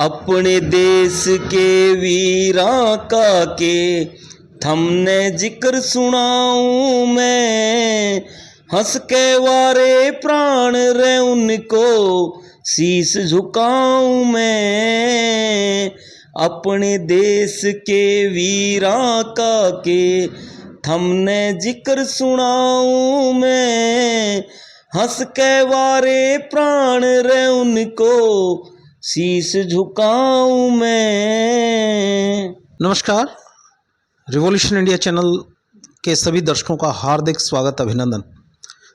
अपने देश के वीरां का के थमने जिक्र सुनाऊं मैं, हंस के वारे प्राण रे उनको शीस झुकाऊं मैं। अपने देश के वीरां का के थमने जिक्र सुनाऊं मैं, हंस के वारे प्राण रे उनको शीस झुकाऊं मैं। नमस्कार, रिवॉल्यूशन इंडिया चैनल के सभी दर्शकों का हार्दिक स्वागत, अभिनंदन।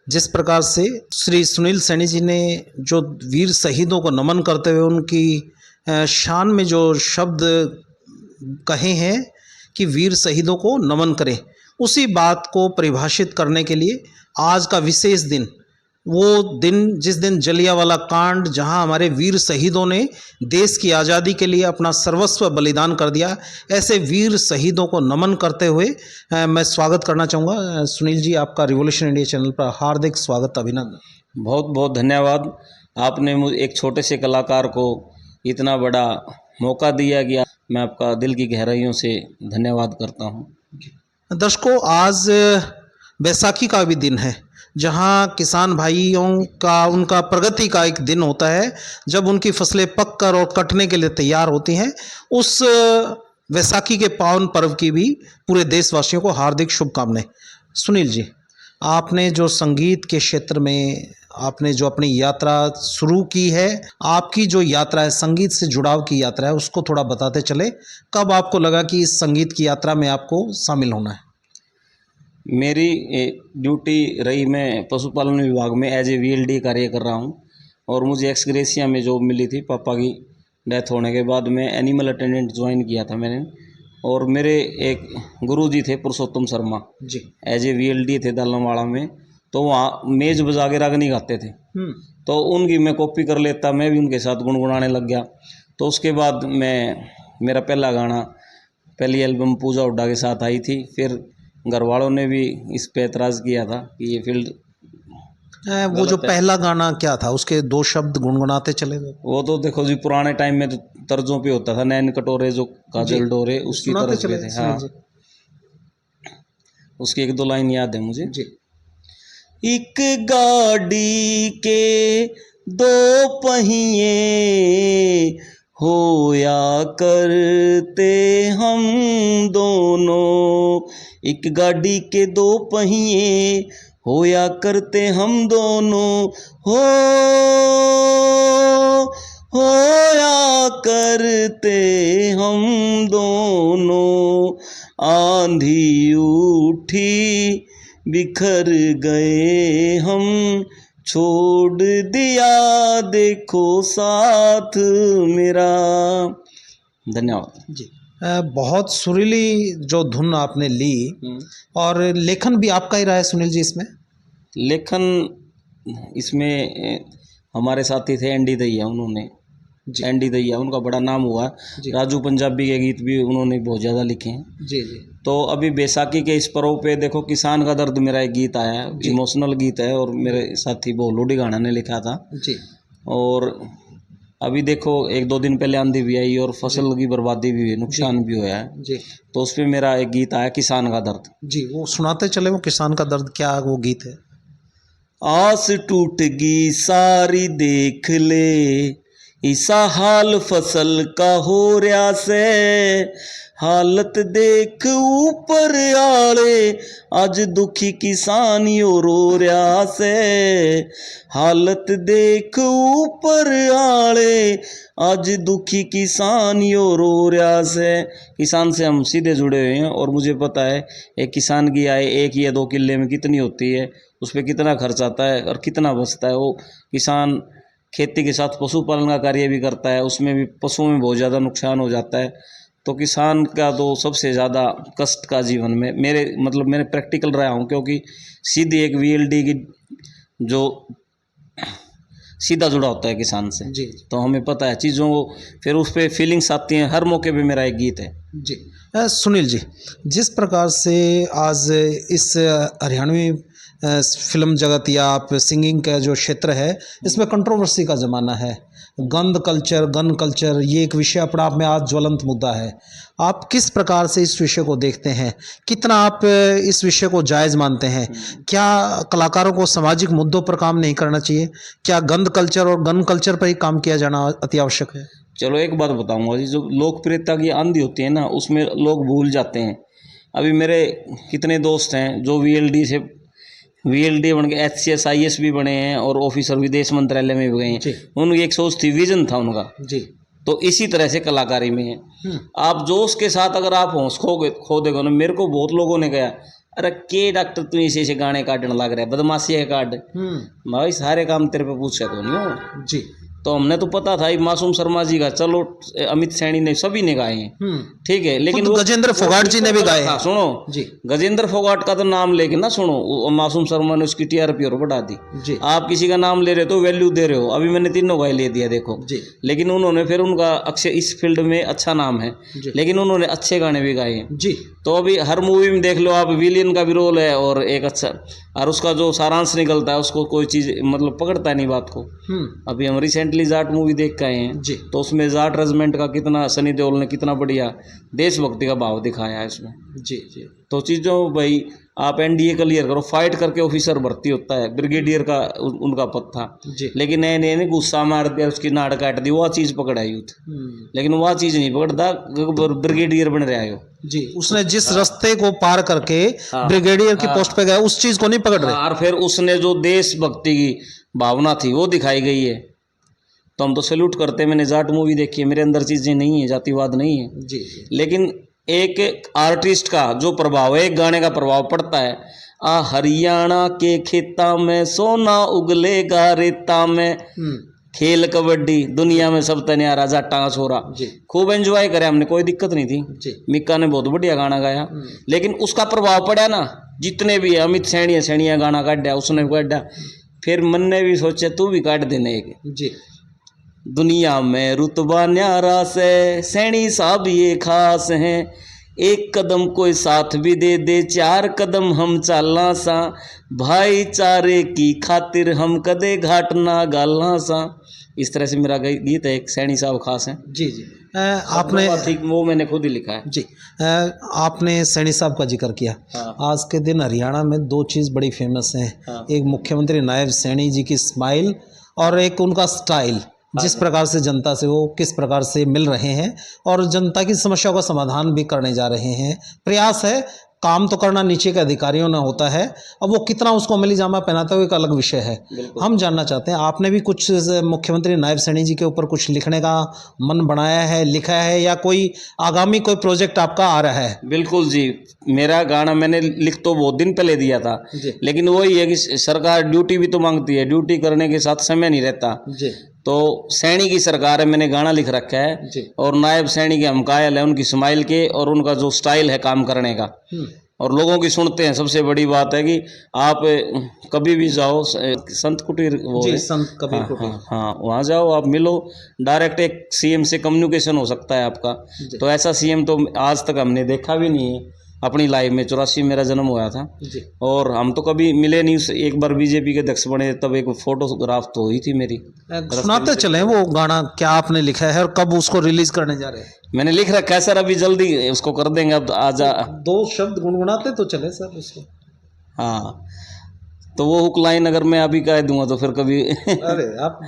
जिस प्रकार से श्री सुनील सैनी जी ने जो वीर शहीदों को नमन करते हुए उनकी शान में जो शब्द कहे हैं कि वीर शहीदों को नमन करें, उसी बात को परिभाषित करने के लिए आज का विशेष दिन, वो दिन जिस दिन जलियांवाला कांड, जहां हमारे वीर शहीदों ने देश की आज़ादी के लिए अपना सर्वस्व बलिदान कर दिया, ऐसे वीर शहीदों को नमन करते हुए मैं स्वागत करना चाहूँगा। सुनील जी, आपका रिवॉल्यूशन इंडिया चैनल पर हार्दिक स्वागत, अभिनंदन। बहुत बहुत धन्यवाद। आपने मुझे एक छोटे से कलाकार को इतना बड़ा मौका दिया गया, मैं आपका दिल की गहराइयों से धन्यवाद करता हूँ। दर्शकों, आज बैसाखी का भी दिन है, जहां किसान भाइयों का उनका प्रगति का एक दिन होता है, जब उनकी फसलें पककर और कटने के लिए तैयार होती हैं। उस बैसाखी के पावन पर्व की भी पूरे देशवासियों को हार्दिक शुभकामनाएं। सुनील जी, आपने जो संगीत के क्षेत्र में आपने जो अपनी यात्रा शुरू की है, आपकी जो यात्रा है, संगीत से जुड़ाव की यात्रा है, उसको थोड़ा बताते चले। कब आपको लगा कि इस संगीत की यात्रा में आपको शामिल होना है? मेरी ड्यूटी रही, मैं पशुपालन विभाग में एज ए VLD कार्य कर रहा हूँ, और मुझे एक्स ग्रेशिया में जॉब मिली थी। पापा की डेथ होने के बाद मैं एनिमल अटेंडेंट ज्वाइन किया था मैंने, और मेरे एक गुरुजी थे Purushottam Sharma ji, as a VLD थे दालनवाड़ा में। तो वहाँ मेज बजा के रागनी गाते थे, तो उनकी मैं कॉपी कर लेता, मैं भी उनके साथ गुनगुनाने लग गया। तो उसके बाद मेरा पहला गाना, पहली एल्बम पूजा हुड्डा के साथ आई थी। फिर घर वालों ने भी इस पे एतराज़ किया था कि ये फील्ड वो जो पहला गाना क्या था, उसके 2 शब्द गुनगुनाते चले गए। वो तो देखो जी, पुराने टाइम में तो तर्जों पे होता था, नैन कटोरे जो काजल डोरे, उसकी तरफ पे थे। हाँ, उसकी 1-2 लाइन याद है मुझे जी। एक गाड़ी के 2 पहिए होया करते हम दोनों, एक गाड़ी के 2 पहिए होया करते हम दोनों, होया करते हम दोनों। आंधी उठी बिखर गए हम, छोड़ दिया देखो साथ मेरा। धन्यवाद जी। बहुत सुरीली जो धुन आपने ली, और लेखन भी आपका ही रहा है सुनील जी इसमें? लेखन इसमें हमारे साथी थे ND दैया, उन्होंने ND दैया, उनका बड़ा नाम हुआ। राजू पंजाबी के गीत भी उन्होंने बहुत ज़्यादा लिखे हैं जी जी। तो अभी बैसाखी के इस पर्व पे देखो, किसान का दर्द मेरा एक गीत आया है, इमोशनल गीत है, और मेरे साथी बोलोडी गाना ने लिखा था जी। और अभी देखो 1-2 दिन पहले आंधी भी आई और फसल की बर्बादी भी हुई, नुकसान भी हुआ है जी। तो उस पर मेरा एक गीत आया, किसान का दर्द जी। वो सुनाते चले, वो किसान का दर्द क्या वो गीत है? आस टूट गई सारी देख ले, ऐसा हाल फसल का हो रहा से, हालत देख ऊपर आले, आज दुखी किसान यो रो रहा से, हालत देख ऊपर आले, आज दुखी किसान यो रो रहा से। किसान से हम सीधे जुड़े हुए हैं, और मुझे पता है एक किसान की आय 1 या 2 किल्ले में कितनी होती है, उस पर कितना खर्च आता है और कितना बचता है। वो किसान खेती के साथ पशुपालन का कार्य भी करता है, उसमें भी पशुओं में बहुत ज़्यादा नुकसान हो जाता है। तो किसान का तो सबसे ज़्यादा कष्ट का जीवन में मैंने प्रैक्टिकल रहा हूँ, क्योंकि सीधी एक VLD की जो सीधा जुड़ा होता है किसान से जी। तो हमें पता है चीज़ों को, फिर उस पर फीलिंग्स आती हैं। हर मौके पे मेरा एक गीत है जी। सुनील जी, जिस प्रकार से आज इस हरियाणवी फिल्म जगत या आप सिंगिंग का जो क्षेत्र है, इसमें कंट्रोवर्सी का ज़माना है। गंद कल्चर, गन कल्चर, ये एक विषय अपने आप में आज ज्वलंत मुद्दा है। आप किस प्रकार से इस विषय को देखते हैं? कितना आप इस विषय को जायज़ मानते हैं? क्या कलाकारों को सामाजिक मुद्दों पर काम नहीं करना चाहिए? क्या गंद कल्चर और गन कल्चर पर ही काम किया जाना अति आवश्यक है? चलो एक बात बताऊंगा जी, जो लोकप्रियता की आंधी होती है ना, उसमें लोग भूल जाते हैं। अभी मेरे कितने दोस्त हैं जो वीएलडी बन के एचसीएस आईएएस भी बने हैं और ऑफिसर विदेश मंत्रालय में भी गए जी। हैं। उनकी एक सोच थी, विजन था उनका। जी। तो इसी तरह से कलाकारी में है। आप जोश के साथ अगर आप होश खो देगा ना, मेरे को बहुत लोगों ने कहा, अरे के डॉक्टर तू ऐसे गाने काटने लग रहा है, बदमाशी है काट। भाई सारे काम तेरे पे पूछे को नहीं हो जी। तो हमने तो पता था मासूम शर्मा जी का, चलो अमित सैनी ने सभी ने गाए हैं, ठीक है, लेकिन खुद गजेंद्र फोगाट जी ने भी गाए हैं। सुनो जी। गजेंद्र फोगाट का तो नाम लेके ना सुनो, मासूम शर्मा ने उसकी टीआरपी और बढ़ा दी। जी। आप किसी का नाम ले रहे हो तो वैल्यू दे रहे हो। अभी मैंने तीनों का ले दिया देखो जी। लेकिन उन्होंने फिर उनका अक्षय इस फील्ड में अच्छा नाम है, लेकिन उन्होंने अच्छे गाने भी गाए हैं। जी। तो अभी हर मूवी में देख लो आप, विलियन का भी रोल है और एक अच्छा, और उसका जो सारांश निकलता है उसको कोई चीज़ मतलब पकड़ता है नहीं बात को। अभी हम रिसेंटली जाट मूवी देख के आए हैं जी। तो उसमें जाट रेजिमेंट का कितना सनी देओल ने कितना बढ़िया देशभक्ति का भाव दिखाया है इसमें। जी। जी। तो चीज़ों भाई आप एनडीए क्लियर करो, फाइट करके ऑफिसर भर्ती होता है, ब्रिगेडियर का उनका पद था, जी। लेकिन नए गुस्सा मार दिया, उसकी नाड़ काट दी, वह चीज़ पकड़ा यूथ, लेकिन वह चीज़ नहीं पकड़ता, ब्रिगेडियर बन रहा है वो। जी। उसने जिस रास्ते को पार करके ब्रिगेडियर की पोस्ट पे गया उस चीज को नहीं पकड़ रहे। और फिर उसने जो देशभक्ति की भावना थी वो दिखाई गई है, तो हम तो सैल्यूट करते हैं। मैंने जाट मूवी देखी है, मेरे अंदर चीज़ें नहीं है, जातिवाद नहीं है जी। लेकिन एक आर्टिस्ट का जो प्रभाव है, एक गाने का प्रभाव पड़ता है। हरियाणा के खेता में सोना उगलेगा रेता में, खेल कबड्डी दुनिया में सब तनियारा जाटा का छोरा, खूब एंजॉय करे हमने, कोई दिक्कत नहीं थी जी। मिक्का ने बहुत बढ़िया गाना गाया, लेकिन उसका प्रभाव पड़ा ना, जितने भी है, अमित सैनिया गाना काटा, उसने काटा, फिर मन ने भी सोचे तू भी काट देने एक। जी। दुनिया में रुतबा न्यारा से सैनी साहब ये खास हैं, एक कदम कोई साथ भी दे दे, चार कदम हम चालना सा, भाईचारे की खातिर हम कदे घाट ना गालना सा। इस तरह से मेरा गीत है, एक सैनी साहब खास है। जी। जी। आपने ठीक वो मैंने खुद ही लिखा है। जी। आपने सैनी साहब का जिक्र किया। आज के दिन हरियाणा में दो चीज़ बड़ी फेमस हैं, एक मुख्यमंत्री नायब सैनी जी की स्माइल और एक उनका स्टाइल, जिस प्रकार से जनता से वो किस प्रकार से मिल रहे हैं और जनता की समस्याओं का समाधान भी करने जा रहे हैं। प्रयास है, काम तो करना नीचे के अधिकारियों ने होता है, अब वो कितना उसको अमली जामा पहनाते हुए एक अलग विषय है। हम जानना चाहते हैं, आपने भी कुछ मुख्यमंत्री नायब सैनी जी के ऊपर कुछ लिखने का मन बनाया है, लिखा है, या कोई आगामी कोई प्रोजेक्ट आपका आ रहा है? बिल्कुल जी, मेरा गाना मैंने लिख तो बहुत दिन पहले दिया था, लेकिन वही है कि सरकार ड्यूटी भी तो मांगती है, ड्यूटी करने के साथ समय नहीं रहता जी। तो सैनी की सरकार है, मैंने गाना लिख रखा है जी। और नायब सैनी के हम कायल है उनकी स्माइल के और उनका जो स्टाइल है काम करने का, और लोगों की सुनते हैं। सबसे बड़ी बात है कि आप कभी भी जाओ, संत कुटीर वो जी, है, संत कबीर कुटीर। हाँ वहाँ जाओ, आप मिलो डायरेक्ट, एक सीएम से कम्युनिकेशन हो सकता है आपका। तो ऐसा सीएम तो आज तक हमने देखा भी नहीं है अपनी लाइफ में। 84 मेरा जन्म हुआ था जी। और हम तो कभी मिले नहीं। एक बार बीजेपी के अध्यक्ष बने तब एक फोटोग्राफ तो हुई थी मेरी। सुनाते चलें वो गाना, क्या आपने लिखा है और कब उसको रिलीज करने जा रहे हैं? मैंने लिख रखा है सर, अभी जल्दी उसको कर देंगे। अब आज दो शब्द गुनगुनाते तो चले सर उसको। हाँ, तो वो हुक लाइन अगर मैं अभी कह दूंगा तो फिर कभी अरे आप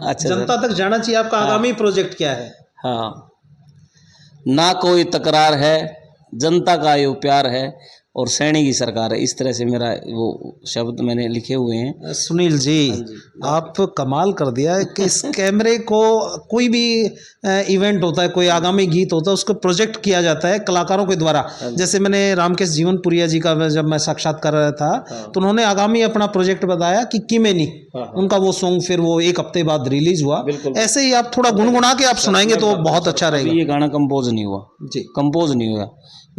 अच्छा जनता तक जाना चाहिए। आपका आगामी प्रोजेक्ट क्या है? हाँ, ना कोई तकरार है, जनता का ये प्यार है और सैनी की सरकार है। इस तरह से मेरा वो शब्द मैंने लिखे हुए हैं। सुनील जी, आप कमाल कर दिया है कि इस कैमरे को कोई भी इवेंट होता है, कोई आगामी गीत होता है, उसको प्रोजेक्ट किया जाता है कलाकारों के द्वारा। जैसे मैंने रामकेश जीवनपुरिया जी का जब मैं साक्षात्कार कर रहा था तो उन्होंने आगामी अपना प्रोजेक्ट बताया कि किमेनी, उनका वो सॉन्ग फिर वो एक हफ्ते बाद रिलीज हुआ। ऐसे ही आप थोड़ा गुनगुना के आप सुनाएंगे तो बहुत अच्छा रहेगा। ये गाना कंपोज नहीं हुआ जी, कंपोज नहीं हुआ।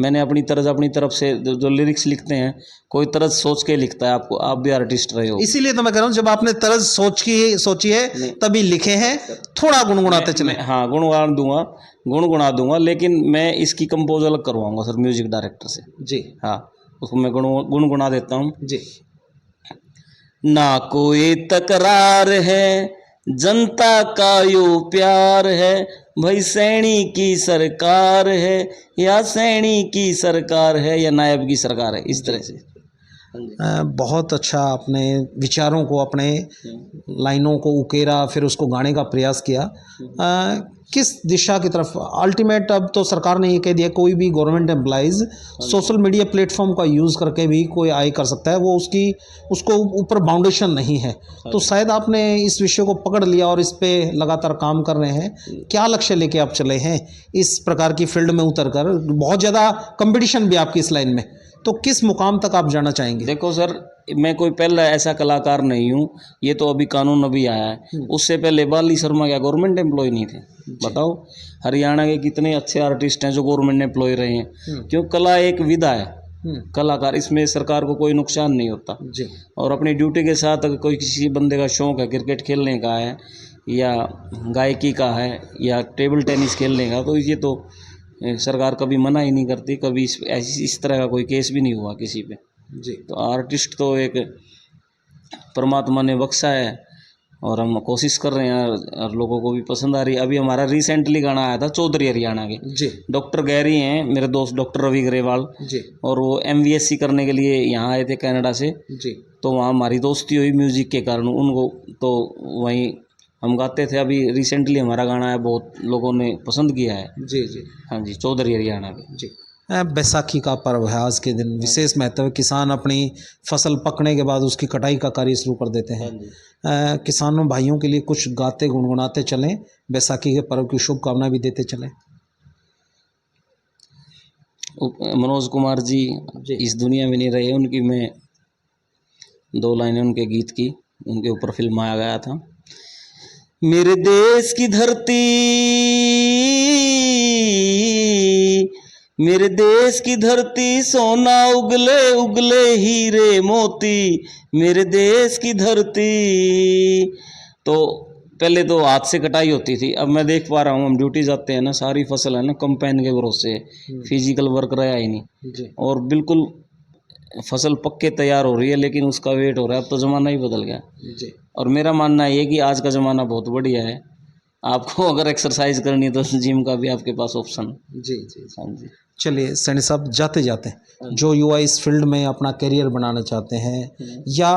मैंने अपनी तरफ से जो लिरिक्स लिखते हैं, कोई तरज सोच के लिखता है। आपको, आप भी आर्टिस्ट रहे हो, इसीलिए तो मैं कह रहा हूँ जब आपने तरज सोची है तभी लिखे हैं। थोड़ा गुनगुनाते चले। हाँ, गुनगुना दूंगा, लेकिन मैं इसकी कंपोज अलग करवाऊंगा सर म्यूजिक डायरेक्टर से जी। हाँ, उसको मैं गुनगुना देता हूँ जी। ना कोई तकरार है, जनता का यो प्यार है, भाई सैनी की सरकार है या सैनी की सरकार है या नायब की सरकार है, इस तरह से। बहुत अच्छा आपने विचारों को, अपने लाइनों को उकेरा, फिर उसको गाने का प्रयास किया। किस दिशा की तरफ अल्टीमेट, अब तो सरकार ने ये कह दिया कोई भी government employees social media platform का यूज़ करके भी कोई आय कर सकता है, वो उसको ऊपर बाउंडेशन नहीं है। तो शायद आपने इस विषय को पकड़ लिया और इस पे लगातार काम कर रहे हैं। क्या लक्ष्य लेके आप चले हैं इस प्रकार की फील्ड में उतर कर? बहुत ज़्यादा कंपटीशन भी आपकी इस लाइन में, तो किस मुकाम तक आप जाना चाहेंगे? देखो सर, मैं कोई पहला ऐसा कलाकार नहीं हूँ, ये तो अभी कानून अभी आया है। उससे पहले बाली शर्मा क्या गवर्नमेंट एम्प्लॉय नहीं थे? बताओ, हरियाणा के कितने अच्छे आर्टिस्ट हैं जो गवर्नमेंट एम्प्लॉय रहे हैं। क्यों? कला एक विधा है, कलाकार, इसमें सरकार को कोई नुकसान नहीं होता जी। और अपनी ड्यूटी के साथ अगर कोई किसी बंदे का शौक है, क्रिकेट खेलने का है या गायकी का है या टेबल टेनिस खेलने का, तो ये तो सरकार कभी मना ही नहीं करती। कभी इस तरह का कोई केस भी नहीं हुआ किसी पे जी। तो आर्टिस्ट तो एक परमात्मा ने बख्शा है और हम कोशिश कर रहे हैं और लोगों को भी पसंद आ रही है। अभी हमारा रिसेंटली गाना आया था चौधरी हरियाणा के जी। डॉक्टर गैरी हैं मेरे दोस्त, डॉक्टर रवि ग्रेवाल जी। और वो MVSC करने के लिए यहाँ आए थे कनाडा से। जी। तो वहाँ हमारी दोस्ती हुई म्यूज़िक के कारण, उनको तो वहीं हम गाते थे। अभी रिसेंटली हमारा गाना है, बहुत लोगों ने पसंद किया है। जी। जी। हाँ जी, चौधरी हरियाणा के। जी। बैसाखी का पर्व है, आज के दिन विशेष महत्व है। किसान अपनी फसल पकने के बाद उसकी कटाई का कार्य शुरू कर देते हैं। किसानों भाइयों के लिए कुछ गाते गुनगुनाते चलें, बैसाखी के पर्व की शुभकामनाएं भी देते चलें। मनोज कुमार जी इस दुनिया में नहीं रहे, उनकी मैं 2 लाइनें उनके गीत की, उनके ऊपर फिल्म आया गया था। मेरे देश की धरती, मेरे देश की धरती, सोना उगले उगले हीरे मोती, मेरे देश की धरती। तो पहले तो हाथ से कटाई होती थी, अब मैं देख पा रहा हूँ, हम ड्यूटी जाते हैं ना, सारी फसल है ना कंपाइन के भरोसे, फिजिकल वर्क रहा ही नहीं और बिल्कुल फसल पक के तैयार हो रही है, लेकिन उसका वेट हो रहा है। अब तो ज़माना ही बदल गया जी। और मेरा मानना ये कि आज का ज़माना बहुत बढ़िया है। आपको अगर एक्सरसाइज करनी है तो जिम का भी आपके पास ऑप्शन। जी। जी। हाँ जी। चलिए सैनी साहब, जाते जाते जो युवा इस फील्ड में अपना करियर बनाना चाहते हैं या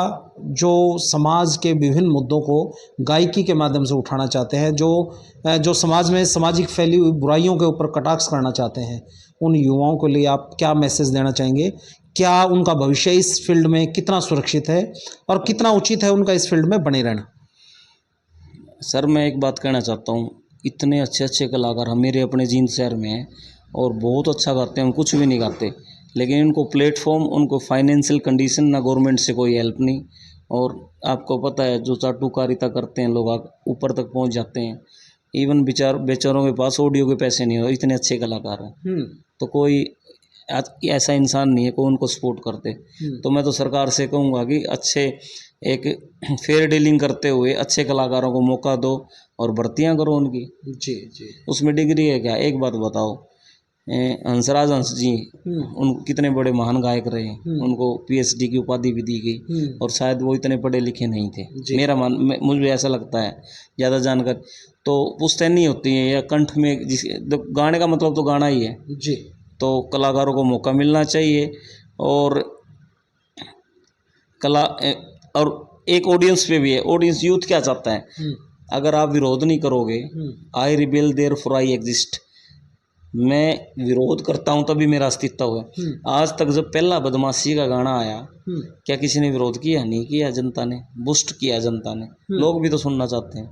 जो समाज के विभिन्न मुद्दों को गायकी के माध्यम से उठाना चाहते हैं, जो समाज में सामाजिक फैली हुई बुराइयों के ऊपर कटाक्ष करना चाहते हैं, उन युवाओं के लिए आप क्या मैसेज देना चाहेंगे? क्या उनका भविष्य इस फील्ड में कितना सुरक्षित है और कितना उचित है उनका इस फील्ड में बने रहना? सर, मैं एक बात कहना चाहता हूँ, इतने अच्छे अच्छे कलाकार हम मेरे अपने जींद शहर में हैं और बहुत अच्छा गाते हैं, हम कुछ भी नहीं गाते, लेकिन इनको प्लेटफॉर्म, उनको फाइनेंशियल कंडीशन, ना गवर्नमेंट से कोई हेल्प नहीं। और आपको पता है जो चाटुकारिता करते हैं लोग ऊपर तक पहुंच जाते हैं। इवन बेचारों के पास ऑडियो के पैसे नहीं हो, इतने अच्छे कलाकार हैं। तो कोई ऐसा इंसान नहीं है कोई उनको सपोर्ट करते। तो मैं तो सरकार से कहूँगा कि अच्छे एक फेयर डीलिंग करते हुए अच्छे कलाकारों को मौका दो और भर्तियाँ करो उनकी। जी। जी। उसमें डिग्री है क्या? एक बात बताओ, हंसराज हंस जी, उन कितने बड़े महान गायक रहे, उनको PhD की उपाधि भी दी गई और शायद वो इतने पढ़े लिखे नहीं थे। मुझे ऐसा लगता है, ज़्यादा जानकर तो पुश्तैनी होती है या कंठ में, गाने का मतलब तो गाना ही है जी। तो कलाकारों को मौका मिलना चाहिए और और एक ऑडियंस पे भी है। ऑडियंस यूथ क्या चाहता है? अगर आप विरोध नहीं करोगे, आई रिबेल देयरफॉर आई एग्जिस्ट, मैं विरोध करता हूं तभी मेरा अस्तित्व है। आज तक जब पहला बदमाशी का गाना आया, क्या किसी ने विरोध किया? नहीं किया। जनता ने बूस्ट किया, जनता ने। लोग भी तो सुनना चाहते हैं।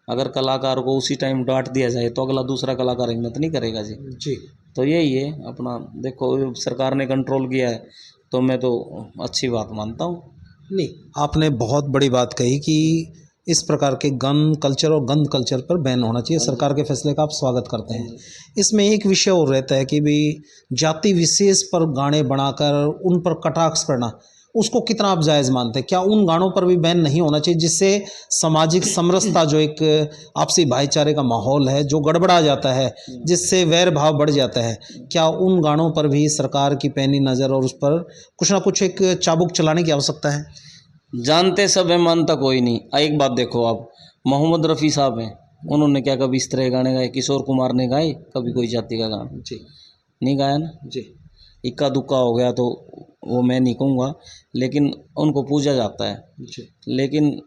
अगर कलाकार को उसी टाइम डांट दिया जाए तो अगला दूसरा कलाकार हिम्मत नहीं करेगा जी। तो यही है अपना, देखो सरकार ने कंट्रोल किया है तो मैं तो अच्छी बात मानता हूँ। नहीं, आपने बहुत बड़ी बात कही कि इस प्रकार के गन कल्चर और गंद कल्चर पर बैन होना चाहिए। सरकार के फैसले का आप स्वागत करते हैं। इसमें एक विषय और रहता है कि भी जाति विशेष पर गाने बनाकर उन पर कटाक्ष करना, उसको कितना आप जायज़ मानते हैं? क्या उन गानों पर भी बैन नहीं होना चाहिए जिससे सामाजिक समरसता, जो एक आपसी भाईचारे का माहौल है, जो गड़बड़ा जाता है, जिससे वैर भाव बढ़ जाता है, क्या उन गानों पर भी सरकार की पैनी नज़र और उस पर कुछ ना कुछ एक चाबुक चलाने की आवश्यकता है? जानते सब है, मानता कोई नहीं। एक बात देखो, आप मोहम्मद रफ़ी साहब हैं, उन्होंने क्या कभी इस तरह के गाने गाए? किशोर कुमार ने गाए कभी कोई जाति का गाना? जी नहीं गाया ना। जी इक्का दुक्का हो गया तो वो मैं नहीं कहूँगा, लेकिन उनको पूजा जाता है। जी लेकिन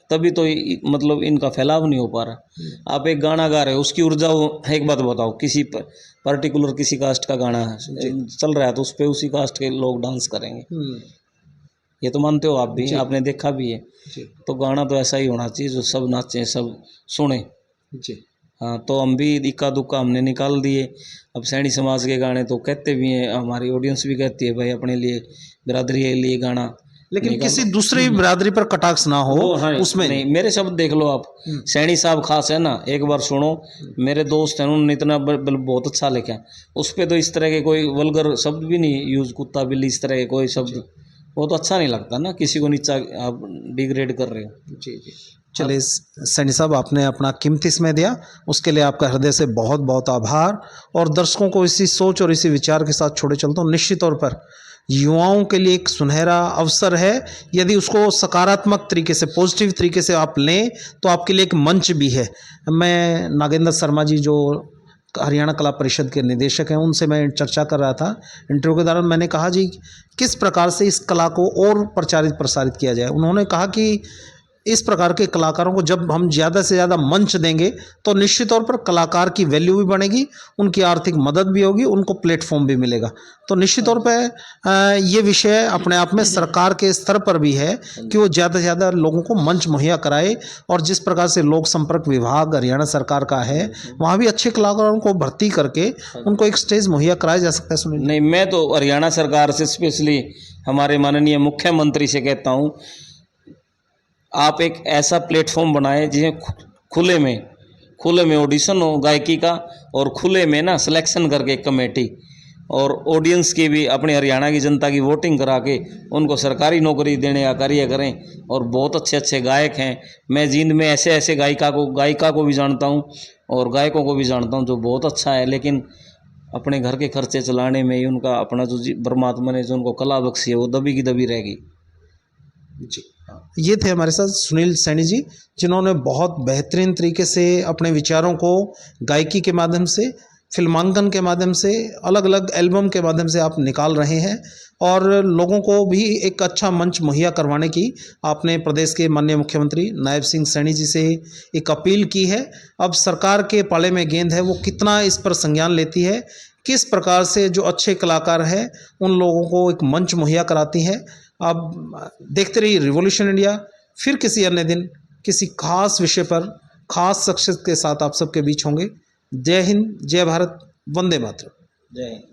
तभी तो मतलब इनका फैलाव नहीं हो पा रहा। आप एक गाना गा रहे हो, उसकी ऊर्जा एक बात बताओ, किसी पर्टिकुलर किसी कास्ट का गाना है चल रहा है तो उस पर उसी कास्ट के लोग डांस करेंगे, ये तो मानते हो आप भी, आपने देखा भी है। जी तो गाना तो ऐसा ही होना चाहिए जो सब नाचें, सब सुने। जी हाँ, तो हम भी इक्का दुक्का हमने निकाल दिए। अब सैनी समाज के गाने तो कहते भी हैं, हमारी ऑडियंस भी कहती है भाई अपने लिए, बिरादरी के लिए गाना लेकिन निकालो। किसी दूसरी बिरादरी पर कटाक्ष ना हो वो हाँ, उसमें नहीं, मेरे शब्द देख लो आप, सैनी साहब खास है ना, एक बार सुनो। मेरे दोस्त हैं, उन्होंने इतना बहुत अच्छा लिखा, उस पर तो इस तरह के कोई वल्गर शब्द भी नहीं यूज, कुत्ता बिल्ली इस तरह के कोई शब्द, वो तो अच्छा नहीं लगता ना, किसी को नीचा आप डिग्रेड कर रहे हो। जी जी चलिए सैनी साहब, आपने अपना कीमती समय दिया, उसके लिए आपका हृदय से बहुत बहुत आभार। और दर्शकों को इसी सोच और इसी विचार के साथ छोड़े चलता हूँ। निश्चित तौर पर युवाओं के लिए एक सुनहरा अवसर है, यदि उसको सकारात्मक तरीके से, पॉजिटिव तरीके से आप लें तो आपके लिए एक मंच भी है। मैं नागेंद्र शर्मा जी जो हरियाणा कला परिषद के निदेशक हैं, उनसे मैं चर्चा कर रहा था इंटरव्यू के दौरान। मैंने कहा जी किस प्रकार से इस कला को और प्रचारित प्रसारित किया जाए। उन्होंने कहा कि इस प्रकार के कलाकारों को जब हम ज़्यादा से ज़्यादा मंच देंगे तो निश्चित तौर पर कलाकार की वैल्यू भी बढ़ेगी, उनकी आर्थिक मदद भी होगी, उनको प्लेटफॉर्म भी मिलेगा। तो निश्चित तौर पर ये विषय अपने आप में सरकार के स्तर पर भी है कि वो ज़्यादा से ज़्यादा लोगों को मंच मुहैया कराए। और जिस प्रकार से लोक संपर्क विभाग हरियाणा सरकार का है, वहाँ भी अच्छे कलाकारों को भर्ती करके उनको एक स्टेज मुहैया कराया जा सकता है। सुनील नहीं, मैं तो हरियाणा सरकार से स्पेशली हमारे माननीय मुख्यमंत्री से कहता हूँ, आप एक ऐसा प्लेटफॉर्म बनाएं जिसमें खुले में ऑडिशन हो गायकी का, और खुले में ना सिलेक्शन करके एक कमेटी, और ऑडियंस की भी, अपने हरियाणा की जनता की वोटिंग करा के उनको सरकारी नौकरी देने का कार्य करें। और बहुत अच्छे अच्छे गायक हैं, मैं जींद में ऐसे ऐसे गायिका को भी जानता हूँ और गायकों को भी जानता हूँ जो बहुत अच्छा है, लेकिन अपने घर के खर्चे चलाने में ही उनका अपना जो परमात्मा ने जो उनको कला बख्शी है वो दबी की दबी रहेगी। जी, ये थे हमारे साथ सुनील सैनी जी, जिन्होंने बहुत बेहतरीन तरीके से अपने विचारों को गायकी के माध्यम से, फिल्मांकन के माध्यम से, अलग अलग एल्बम के माध्यम से आप निकाल रहे हैं। और लोगों को भी एक अच्छा मंच मुहैया करवाने की आपने प्रदेश के माननीय मुख्यमंत्री नायब सिंह सैनी जी से एक अपील की है। अब सरकार के पाले में गेंद है, वो कितना इस पर संज्ञान लेती है, किस प्रकार से जो अच्छे कलाकार हैं उन लोगों को एक मंच मुहैया कराती है। अब देखते रहिए रिवॉल्यूशन इंडिया, फिर किसी अन्य दिन किसी खास विषय पर खास शख्सियत के साथ आप सबके बीच होंगे। जय हिंद, जय भारत, वंदे मातरम। जय हिंद।